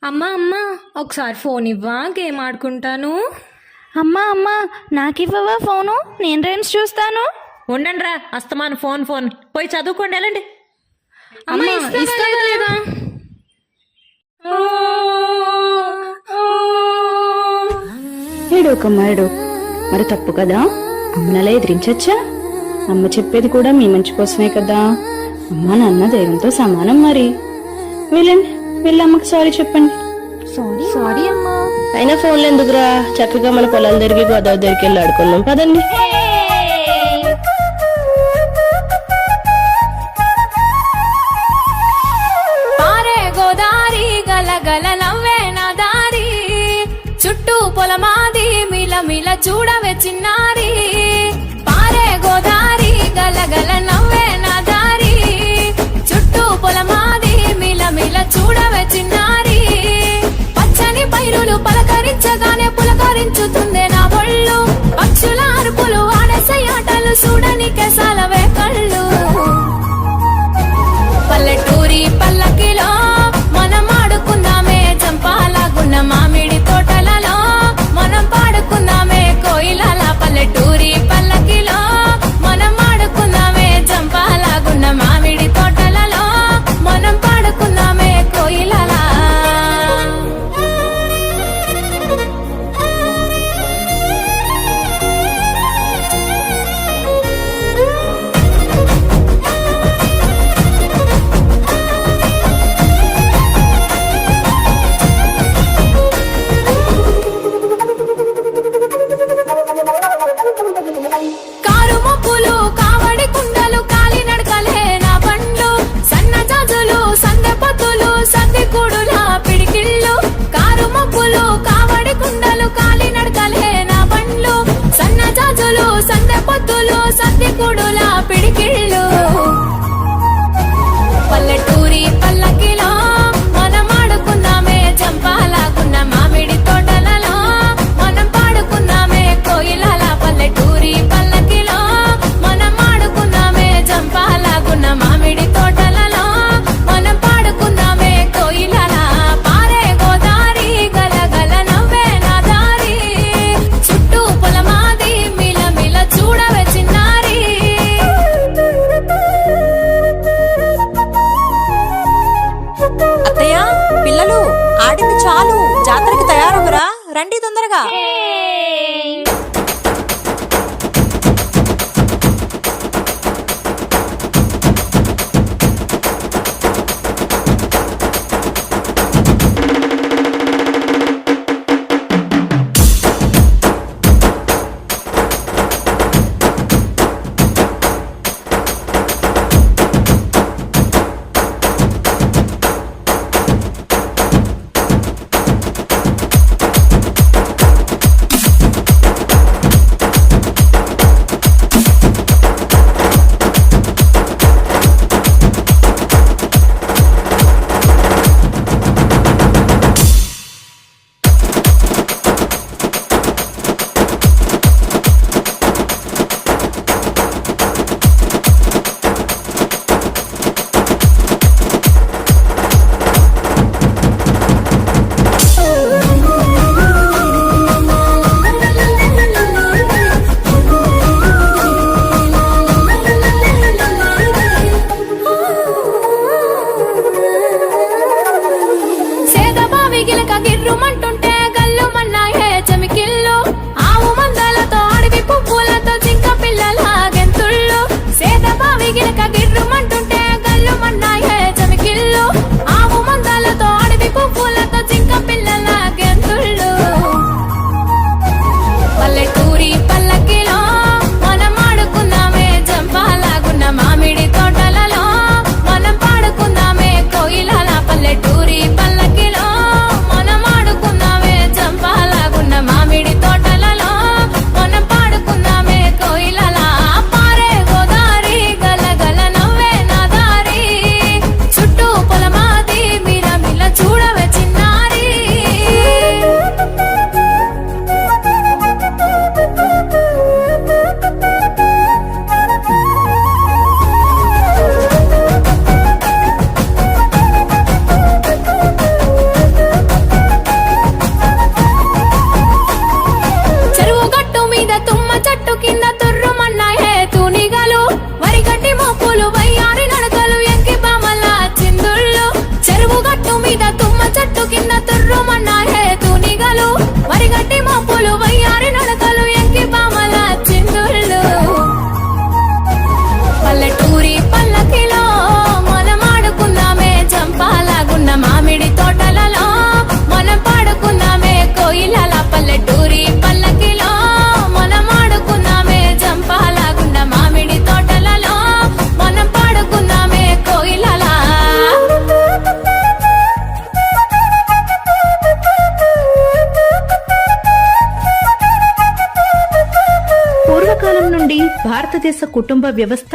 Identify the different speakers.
Speaker 1: అమ్మా అమ్మా ఒకసారి ఫోన్ ఇవ్వా, గేమ్ ఆడుకుంటాను.
Speaker 2: అమ్మా అమ్మా నాకివ్వవా ఫోను? నేను రైమ్స్ చూస్తాను.
Speaker 3: ఉండండి రా, అస్తమాను ఫోన్ ఫోన్. పోయి చదువుకోండి, వెళ్ళండి.
Speaker 1: అమ్మా ఇస్తావా లేదా?
Speaker 2: ఏడోకమ్మా ఏడో. మరి తప్పు కదా, అమ్మనలా ఎదిరించచ్చా? అమ్మ చెప్పేది కూడా మీ మంచి కోసమే కదా. అమ్మ నాన్న దైవంతో సమానం. మరి వెళ్ళండి, వెళ్ళి అమ్మకి సారీ చెప్పండి.
Speaker 1: సారీ అమ్మా.
Speaker 2: అయినా ఫోన్లు ఎందుకురా, చక్కగా మన పొలాల దగ్గరికి గోదావరి దగ్గరికి వెళ్ళి ఆడుకుందాం పదండి.
Speaker 4: పారే గోదారి గలగల నవ్వే నా దారి, చుట్టూ పొలమాది మిల మిల చూడవే చిన్నారి. పారే గోదారి గలగల నవ్వే నా దారి, చుట్టూ పొలమాది మిల మిల చూడవే చిన్నారి. పచ్చని పైరులు పలకరించగానే పులకరించుతుందే నా ఒళ్ళు, పక్షుల అరుపులు ఆడసై ఆటలు చూడని కెసాలవే కళ్ళు. పల్లెటూరి పల్లకిలో మనం ఆడుకుందామే చంపాలాగున్న మామిడి తోటలలో, మనం పాడుకుందామే కోయిలల. పల్లెటూరి పల్లకిలో మనం ఆడుకుందామే చంపాలాగున్న మామిడి తోటలలో, మనం పాడుకుందామే కోయిలల. కారు మబ్బులు కావడి కుండలు కాలి నడకలే నా బండ్లు, సన్న జాజులు సందె పొత్తులు సంది కూడుల పిడికిళ్ళు. కారు మబ్బులు కావడి కుండలు కాలి నడకలే నా బండ్లు, సన్న జాజులు సందె పొత్తులు సంది కూడుల పిడికిళ్ళు. పల్లెటూరి పల్లకిలో మనం ఆడుకుందామే చంపాలాగున్న మామిడి తోటలలో, మనం పాడుకుందామే కోయిలల. పల్లెటూరి పల్లకిలో మనం ఆడుకుందామే చంపాలాగున్న మామిడి తోటలలో, మనం పాడుకుందామే కోయిలల. పారే గోదారి గలగల నవ్వే నా దారి, చుట్టూ పొలమాది మిల మిల చూడవే చిన్నారి.
Speaker 3: అత్తయ్య, పిల్లలు ఆడింది చాలు, జాతరకి తయారవురా, రండి తొందరగా. సేదబావి గిలక గిర్రుమంటుంటే గల్లు మన్నాయే చెమికిళ్ళు, ఆవు మందలతో అడవి పువ్వులతో జింక పిల్లల గెంతుళ్ళు. సేదబావి గిలక గిర్రుమంటుంటే గల్లు మన్నాయే చెమికిళ్ళు, ఆవు మందలతో అడవి పువ్వులతో జింక పిల్లల గెంతుళ్ళు. పల్లెటూరి పల్లకిలో మనం ఆడుకుందామే చంపాలాగున్న మామిడి తోటలలో, మనం పాడుకుందామే కోయిలల. పల్లెటూరి పల్లకిలో మనం ఆడుకుందామే
Speaker 2: కుటుంబ వ్యవస్థ